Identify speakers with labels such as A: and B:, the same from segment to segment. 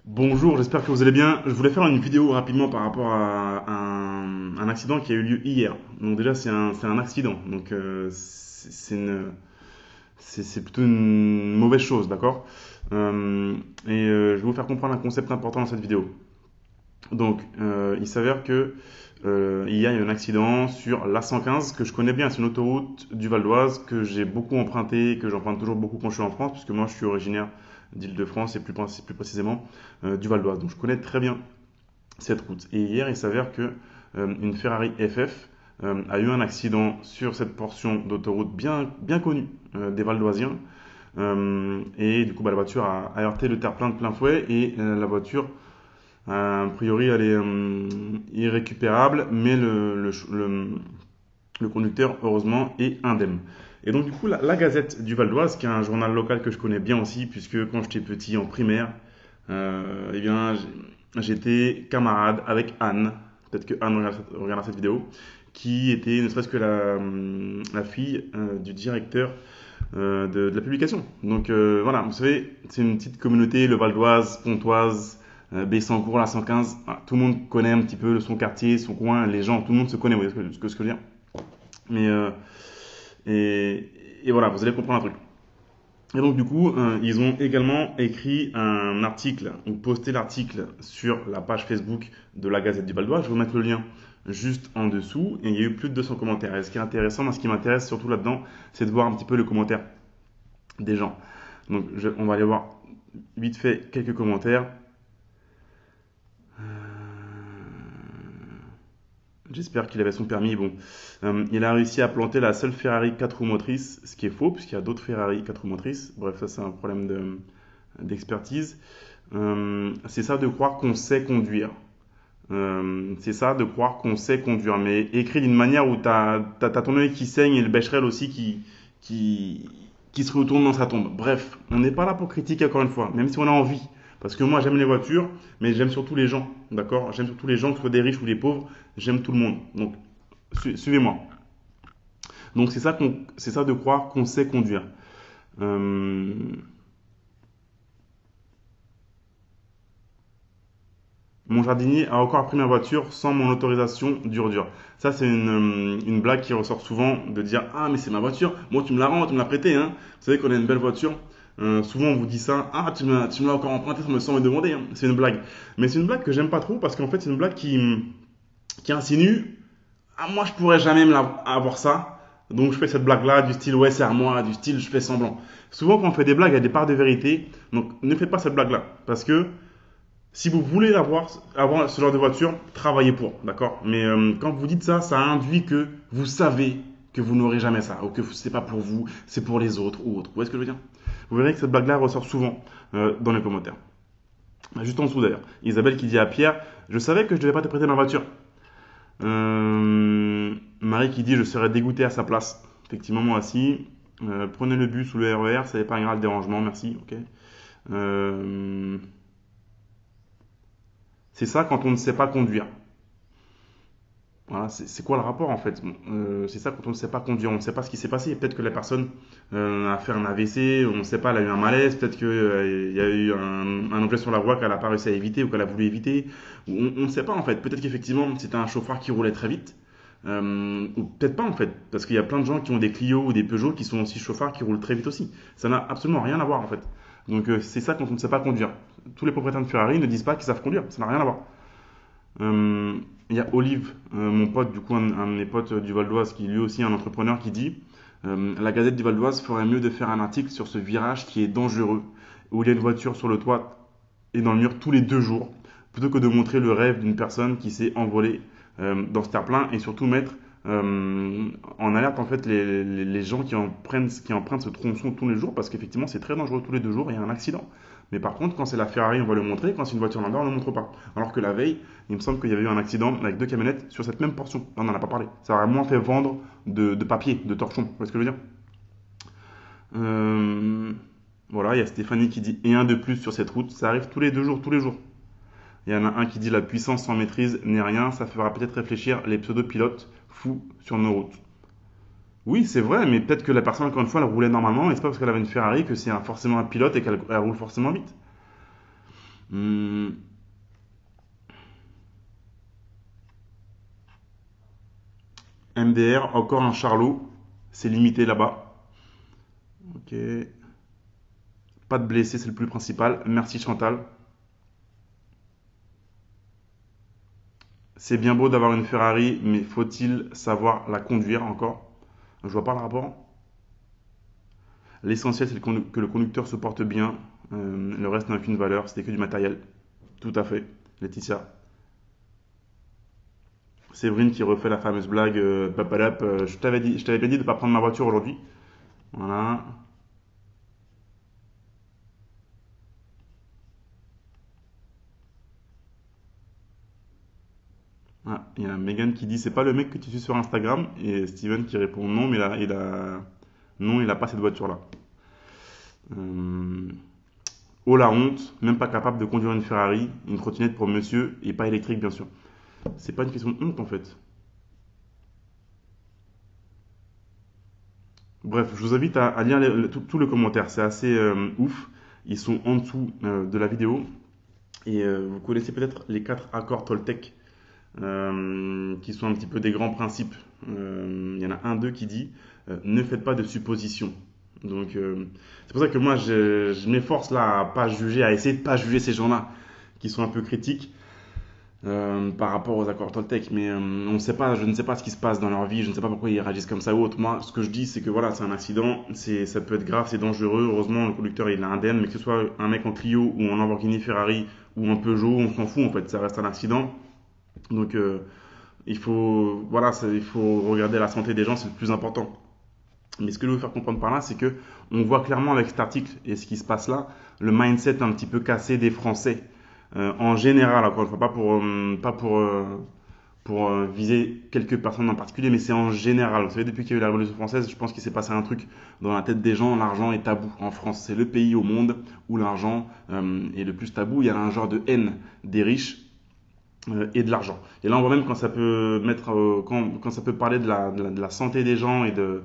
A: Bonjour, j'espère que vous allez bien. Je voulais faire une vidéo rapidement par rapport à un accident qui a eu lieu hier. Donc déjà c'est un accident, donc c'est plutôt une mauvaise chose, d'accord. Je vais vous faire comprendre un concept important dans cette vidéo. Donc il s'avère que il y a eu un accident sur l'A115 que je connais bien. C'est une autoroute du Val d'Oise que j'ai beaucoup emprunté, que j'emprunte toujours beaucoup quand je suis en France, puisque moi je suis originaire d'Île-de-France et plus précisément du Val d'Oise. Donc je connais très bien cette route. Et hier, il s'avère que une Ferrari FF a eu un accident sur cette portion d'autoroute bien connue des Val d'Oisiens. Et du coup, la voiture a heurté le terre-plein de plein fouet et la voiture, a priori, elle est irrécupérable, mais le conducteur, heureusement, est indemne. Et donc, du coup, la Gazette du Val d'Oise, qui est un journal local que je connais bien aussi, puisque quand j'étais petit en primaire, eh bien, j'étais camarade avec Anne, peut-être que Anne regardera cette vidéo, qui était ne serait-ce que la fille du directeur de la publication. Donc voilà, vous savez, c'est une petite communauté, le Val d'Oise, Pontoise, Bessancourt, la 115. Voilà, tout le monde connaît un petit peu son quartier, son coin, les gens, tout le monde se connaît, vous voyez ce que je veux dire. Mais, et voilà, vous allez comprendre un truc. Et donc du coup, ils ont également écrit un article, ou posté l'article sur la page Facebook de la Gazette du Val d'Oise. Je vais vous mettre le lien juste en dessous. Et il y a eu plus de 200 commentaires. Et ce qui est intéressant, moi, ce qui m'intéresse surtout là-dedans, c'est de voir un petit peu les commentaires des gens. Donc on va aller voir vite fait quelques commentaires. J'espère qu'il avait son permis. Bon, il a réussi à planter la seule Ferrari 4 roues motrices, ce qui est faux, puisqu'il y a d'autres Ferrari 4 roues motrices. Bref, ça c'est un problème d'expertise. C'est ça de croire qu'on sait conduire. C'est ça de croire qu'on sait conduire. Mais écrit d'une manière où t'as ton œil qui saigne et le bécherel aussi qui, qui se retourne dans sa tombe. Bref, on n'est pas là pour critiquer encore une fois, même si on a envie. Parce que moi j'aime les voitures, mais j'aime surtout les gens. D'accord. J'aime surtout les gens, que ce soit des riches ou des pauvres. J'aime tout le monde. Donc, suivez-moi. Donc, c'est ça de croire qu'on sait conduire. Euh, Mon jardinier a encore pris ma voiture sans mon autorisation dur. Ça, c'est une blague qui ressort souvent de dire ah, mais c'est ma voiture, moi tu me la rends, tu me l'as prêtée. Hein. Vous savez qu'on a une belle voiture. Souvent, on vous dit ça ah, tu me l'as encore emprunté sans me demander. Hein. C'est une blague. Mais c'est une blague que j'aime pas trop parce qu'en fait, c'est une blague qui insinue ah, moi je pourrais jamais avoir ça. Donc, je fais cette blague-là du style ouais, c'est à moi, du style je fais semblant. Souvent, quand on fait des blagues, il y a des parts de vérité. Donc, ne faites pas cette blague-là parce que si vous voulez avoir ce genre de voiture, travaillez pour, d'accord. Mais quand vous dites ça, ça induit que vous savez que vous n'aurez jamais ça, ou que c'est pas pour vous, c'est pour les autres ou autre. Vous voyez ce que je veux dire? Vous verrez que cette blague-là ressort souvent dans les commentaires. Juste en dessous d'ailleurs. Isabelle qui dit à Pierre, je savais que je devais pas te prêter ma voiture. Marie qui dit, je serais dégoûté à sa place. Effectivement, moi aussi. Prenez le bus ou le RER, ça épargnera le dérangement, merci. Ok. Euh, C'est ça quand on ne sait pas conduire. Voilà, c'est quoi le rapport en fait? Bon, c'est ça quand on ne sait pas conduire, on ne sait pas ce qui s'est passé. Peut-être que la personne a fait un AVC, on ne sait pas, elle a eu un malaise, peut-être qu'il y a eu un objet sur la voie qu'elle n'a pas réussi à éviter ou qu'elle a voulu éviter. On ne sait pas en fait. Peut-être qu'effectivement c'était un chauffeur qui roulait très vite. Ou peut-être pas en fait, parce qu'il y a plein de gens qui ont des Clio ou des Peugeot qui sont aussi chauffeurs qui roulent très vite aussi. Ça n'a absolument rien à voir en fait. Donc c'est ça quand on ne sait pas conduire. Tous les propriétaires de Ferrari ne disent pas qu'ils savent conduire, ça n'a rien à voir. Il y a Olive, mon pote, du coup, un de mes potes du Val d'Oise, qui est lui aussi un entrepreneur, qui dit la Gazette du Val d'Oise ferait mieux de faire un article sur ce virage qui est dangereux, où il y a une voiture sur le toit et dans le mur tous les 2 jours, plutôt que de montrer le rêve d'une personne qui s'est envolée dans ce terre-plein et surtout mettre en alerte en fait les gens qui empruntent ce tronçon tous les jours parce qu'effectivement c'est très dangereux tous les 2 jours, il y a un accident. Mais par contre, quand c'est la Ferrari, on va le montrer. Quand c'est une voiture lambda, on ne le montre pas. Alors que la veille, il me semble qu'il y avait eu un accident avec 2 camionnettes sur cette même portion. Là, on n'en a pas parlé. Ça aurait moins fait vendre de papier, de torchon. Vous voyez ce que je veux dire? Euh, Voilà, il y a Stéphanie qui dit et un de plus sur cette route. Ça arrive tous les 2 jours, tous les jours. Il y en a un qui dit la puissance sans maîtrise n'est rien. Ça fera peut-être réfléchir les pseudo-pilotes fous sur nos routes. Oui, c'est vrai, mais peut-être que la personne, encore une fois, elle roulait normalement, et c'est pas parce qu'elle avait une Ferrari que c'est forcément un pilote et qu'elle roule forcément vite. Hmm, MDR, encore un charlot. C'est limité là-bas. Ok. Pas de blessés, c'est le plus principal. Merci Chantal. C'est bien beau d'avoir une Ferrari, mais faut-il savoir la conduire encore? Je vois pas le rapport. L'essentiel, c'est que le conducteur se porte bien. Le reste n'a qu'une valeur, c'était que du matériel. Tout à fait, Laetitia. Séverine qui refait la fameuse blague papadap, je t'avais bien dit de ne pas prendre ma voiture aujourd'hui. Voilà. Ah, il y a Megan qui dit c'est pas le mec que tu suis sur Instagram et Steven qui répond non mais non il a pas cette voiture là. Euh, Oh la honte, même pas capable de conduire une Ferrari, une trottinette pour monsieur et pas électrique bien sûr. C'est pas une question de honte en fait. Bref, je vous invite à lire tous les commentaires, c'est assez ouf. Ils sont en dessous de la vidéo et vous connaissez peut-être les quatre accords Toltec qui sont un petit peu des grands principes. Il y en a un d'eux qui dit ne faites pas de suppositions. Donc c'est pour ça que moi je m'efforce là à pas juger, à essayer de pas juger ces gens-là qui sont un peu critiques par rapport aux accords Toltec, mais on sait pas, je ne sais pas ce qui se passe dans leur vie, je ne sais pas pourquoi ils réagissent comme ça ou autre. Moi, ce que je dis, c'est que voilà, c'est un accident, ça peut être grave, c'est dangereux. Heureusement, le conducteur il est indemne, mais que ce soit un mec en Clio ou en Lamborghini, Ferrari ou un Peugeot, on s'en fout en fait, ça reste un accident. Donc il faut, voilà, il faut regarder la santé des gens, c'est le plus important. Mais ce que je veux faire comprendre par là, c'est que on voit clairement avec cet article et ce qui se passe là, le mindset un petit peu cassé des Français. En général, encore une fois, pas pour viser quelques personnes en particulier, mais c'est en général. Vous savez, depuis qu'il y a eu la Révolution française, je pense qu'il s'est passé un truc dans la tête des gens. L'argent est tabou en France. C'est le pays au monde où l'argent est le plus tabou. Il y a un genre de haine des riches et de l'argent. Et là, on voit même quand ça peut quand ça peut parler de la santé des gens et de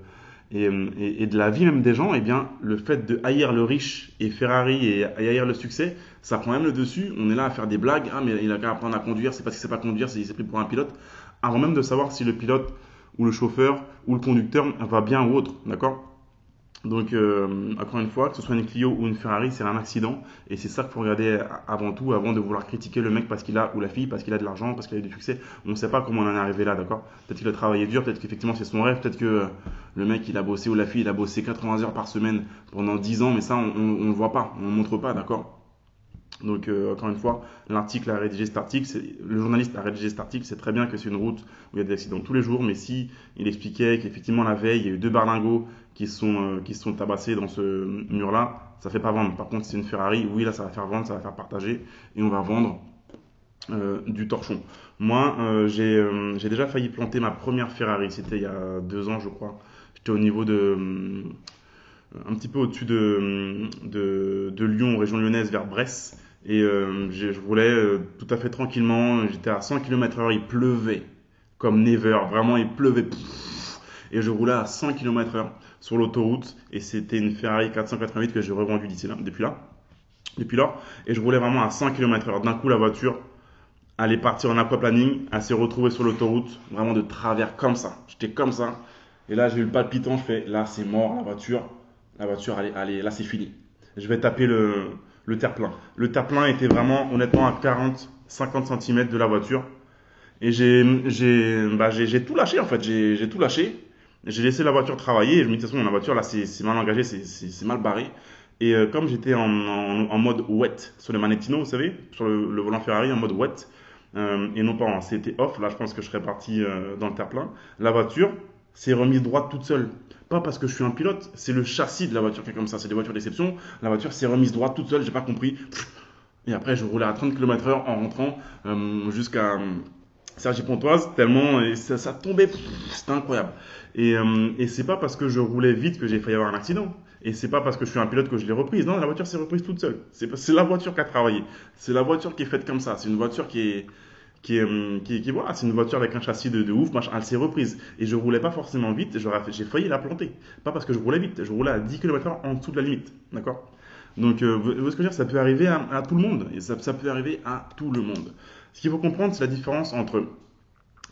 A: la vie même des gens, eh bien, le fait de haïr le riche et Ferrari et haïr le succès, ça prend même le dessus. On est là à faire des blagues. Ah, mais il a qu'à apprendre à conduire, c'est parce qu'il sait pas conduire, il s'est pris pour un pilote. Avant même de savoir si le pilote ou le chauffeur ou le conducteur va bien ou autre. D'accord? Donc, encore une fois, que ce soit une Clio ou une Ferrari, c'est un accident. Et c'est ça qu'il faut regarder avant tout, avant de vouloir critiquer le mec parce qu'il a, ou la fille, parce qu'il a de l'argent, parce qu'il a eu du succès. On ne sait pas comment on en est arrivé là, d'accord? Peut-être qu'il a travaillé dur, peut-être qu'effectivement c'est son rêve, peut-être que le mec il a bossé, ou la fille il a bossé 80 heures par semaine pendant 10 ans, mais ça on le voit pas, on le montre pas, d'accord? Donc, encore une fois, le journaliste a rédigé cet article, c'est très bien que c'est une route où il y a des accidents tous les jours, mais si il expliquait qu'effectivement la veille, il y a eu deux berlingots qui se sont tabassés dans ce mur-là, ça fait pas vendre. Par contre, si c'est une Ferrari, oui, là, ça va faire vendre, ça va faire partager, et on va vendre du torchon. Moi, j'ai déjà failli planter ma première Ferrari, c'était il y a 2 ans, je crois. J'étais au niveau un petit peu au-dessus de Lyon, région lyonnaise, vers Brest. Et je roulais tout à fait tranquillement. J'étais à 100 km/h, il pleuvait comme never. Vraiment, il pleuvait. Et je roulais à 100 km/h sur l'autoroute. Et c'était une Ferrari 488 que j'ai revendue d'ici là, depuis là. Et je roulais vraiment à 100 km/h. D'un coup, la voiture allait partir en aquaplaning. Elle s'est retrouvée sur l'autoroute, vraiment de travers comme ça. J'étais comme ça. Et là, j'ai eu le palpitant. Je fais, là, c'est mort, la voiture. La voiture, allez, là, c'est fini. Je vais taper le terre-plein. Le terre-plein était vraiment, honnêtement, à 40-50 cm de la voiture. Et j'ai tout lâché, en fait. J'ai tout lâché. J'ai laissé la voiture travailler. Et je me dis, de toute façon, la voiture, là, c'est mal engagé, c'est mal barré. Et comme j'étais en mode wet sur le Manettino, vous savez, sur le volant Ferrari, en mode wet, et non pas en CT off, là, je pense que je serais parti dans le terre-plein. La voiture s'est remise droite toute seule. Pas parce que je suis un pilote, c'est le châssis de la voiture qui est comme ça. C'est des voitures d'exception. La voiture s'est remise droite toute seule, j'ai pas compris. Et après, je roulais à 30 km/h en rentrant jusqu'à Cergy-Pontoise, tellement et ça tombait, c'était incroyable. Et c'est pas parce que je roulais vite que j'ai failli avoir un accident. Et c'est pas parce que je suis un pilote que je l'ai reprise. Non, la voiture s'est reprise toute seule. C'est la voiture qui a travaillé. C'est la voiture qui est faite comme ça. C'est une voiture voilà, c'est une voiture avec un châssis de ouf, machin, elle s'est reprise. Et je roulais pas forcément vite, j'ai failli la planter. Pas parce que je roulais vite, je roulais à 10 km/h en dessous de la limite. D'accord? Donc, vous voyez ce que je veux dire? Ça peut arriver à tout le monde. Et ça peut arriver à tout le monde. Ce qu'il faut comprendre, c'est la différence entre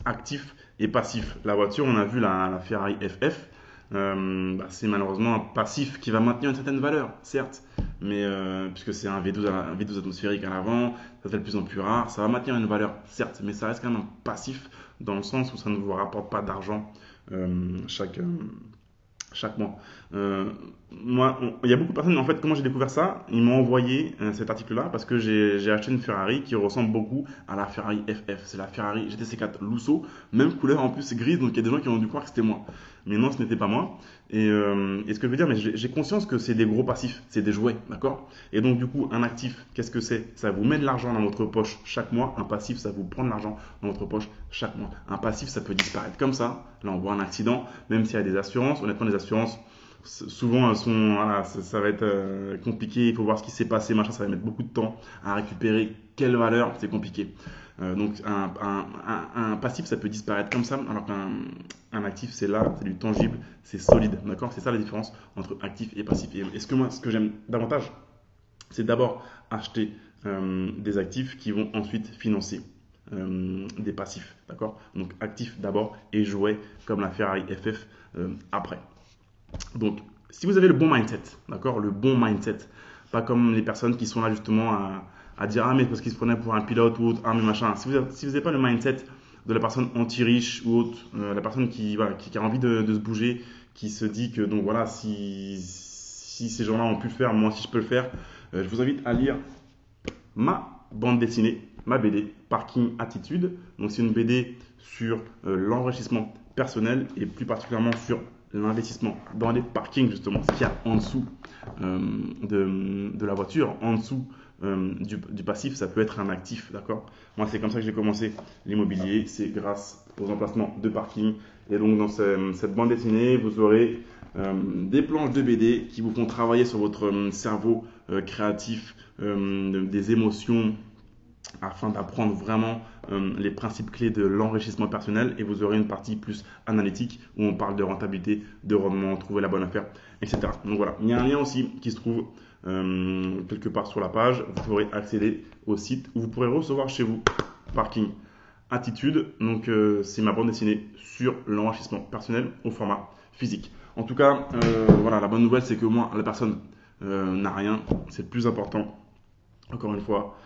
A: actif et passif. La voiture, on a vu la Ferrari FF, c'est malheureusement un passif qui va maintenir une certaine valeur, certes, mais puisque c'est un V12 atmosphérique à l'avant, ça fait de plus en plus rare, ça va maintenir une valeur, certes, mais ça reste quand même un passif dans le sens où ça ne vous rapporte pas d'argent chaque, chaque mois. Il y a beaucoup de personnes, en fait, comment j'ai découvert ça? Ils m'ont envoyé cet article-là parce que j'ai acheté une Ferrari qui ressemble beaucoup à la Ferrari FF. C'est la Ferrari GTC4 Lusso, même couleur en plus grise, donc il y a des gens qui ont dû croire que c'était moi. Mais non, ce n'était pas moi. Et ce que je veux dire, mais j'ai conscience que c'est des gros passifs, c'est des jouets, d'accord? Et donc, du coup, un actif, qu'est-ce que c'est? Ça vous met de l'argent dans votre poche chaque mois. Un passif, ça vous prend de l'argent dans votre poche chaque mois. Un passif, ça peut disparaître comme ça. Là, on voit un accident, même s'il y a des assurances. Honnêtement, les assurances, souvent, elles sont, voilà, ça va être compliqué. Il faut voir ce qui s'est passé, machin. Ça va mettre beaucoup de temps à récupérer. Quelle valeur? C'est compliqué. Donc, un passif, ça peut disparaître comme ça, alors qu'un actif, c'est là, c'est du tangible, c'est solide. D'accord? C'est ça la différence entre actif et passif. Et ce que j'aime davantage, c'est d'abord acheter des actifs qui vont ensuite financer des passifs. D'accord? Donc, actif d'abord et jouer comme la Ferrari FF après. Donc, si vous avez le bon mindset, d'accord, le bon mindset, pas comme les personnes qui sont là justement à dire ah mais parce qu'ils se prenaient pour un pilote ou autre, ah mais machin. Si vous n'avez pas le mindset de la personne anti-riche ou autre, la personne voilà, qui a envie de se bouger, qui se dit que donc voilà si ces gens-là ont pu le faire, moi aussi je peux le faire, je vous invite à lire ma bande dessinée, ma BD, Parking Attitude. Donc c'est une BD sur l'enrichissement personnel et plus particulièrement sur l'investissement dans les parkings, justement, ce qu'il y a en dessous de la voiture, en dessous du passif, ça peut être un actif, d'accord? Moi, c'est comme ça que j'ai commencé l'immobilier, c'est grâce aux emplacements de parking. Et donc, dans cette bande dessinée, vous aurez des planches de BD qui vous font travailler sur votre cerveau créatif, des émotions, afin d'apprendre vraiment les principes clés de l'enrichissement personnel, et vous aurez une partie plus analytique où on parle de rentabilité, de rendement, trouver la bonne affaire, etc. Donc voilà, il y a un lien aussi qui se trouve quelque part sur la page. Vous pourrez accéder au site où vous pourrez recevoir chez vous Parking Attitude. Donc c'est ma bande dessinée sur l'enrichissement personnel au format physique. En tout cas, voilà, la bonne nouvelle c'est que moi, la personne n'a rien, c'est le plus important. Encore une fois,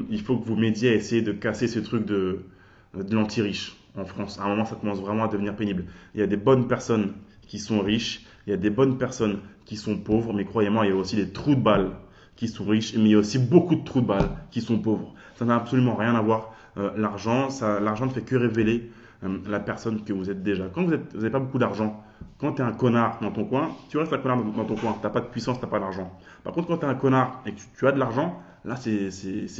A: il faut que vous m'aidiez à essayer de casser ce truc de l'anti-riche en France. À un moment, ça commence vraiment à devenir pénible. Il y a des bonnes personnes qui sont riches, il y a des bonnes personnes qui sont pauvres, mais croyez-moi, il y a aussi des trous de balles qui sont riches, mais il y a aussi beaucoup de trous de balles qui sont pauvres. Ça n'a absolument rien à voir. L'argent ne fait que révéler la personne que vous êtes déjà. Quand vous n'avez pas beaucoup d'argent, quand tu es un connard dans ton coin, tu restes un connard dans ton coin. Tu n'as pas de puissance, tu n'as pas d'argent. Par contre, quand tu es un connard et que tu as de l'argent, là, c'est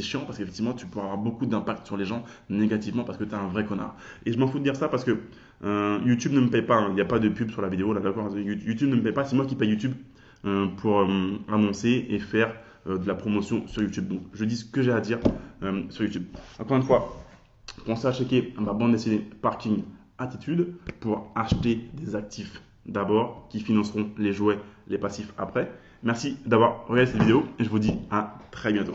A: chiant parce qu'effectivement, tu peux avoir beaucoup d'impact sur les gens négativement parce que tu es un vrai connard. Et je m'en fous de dire ça parce que YouTube ne me paye pas. Hein. Il n'y a pas de pub sur la vidéo, là, d'accord? YouTube ne me paye pas. C'est moi qui paye YouTube pour annoncer et faire de la promotion sur YouTube. Donc, je dis ce que j'ai à dire sur YouTube. Encore une fois, pensez à checker ma bande dessinée Parking Attitude pour acheter des actifs d'abord qui financeront les jouets, les passifs après. Merci d'avoir regardé cette vidéo et je vous dis à très bientôt.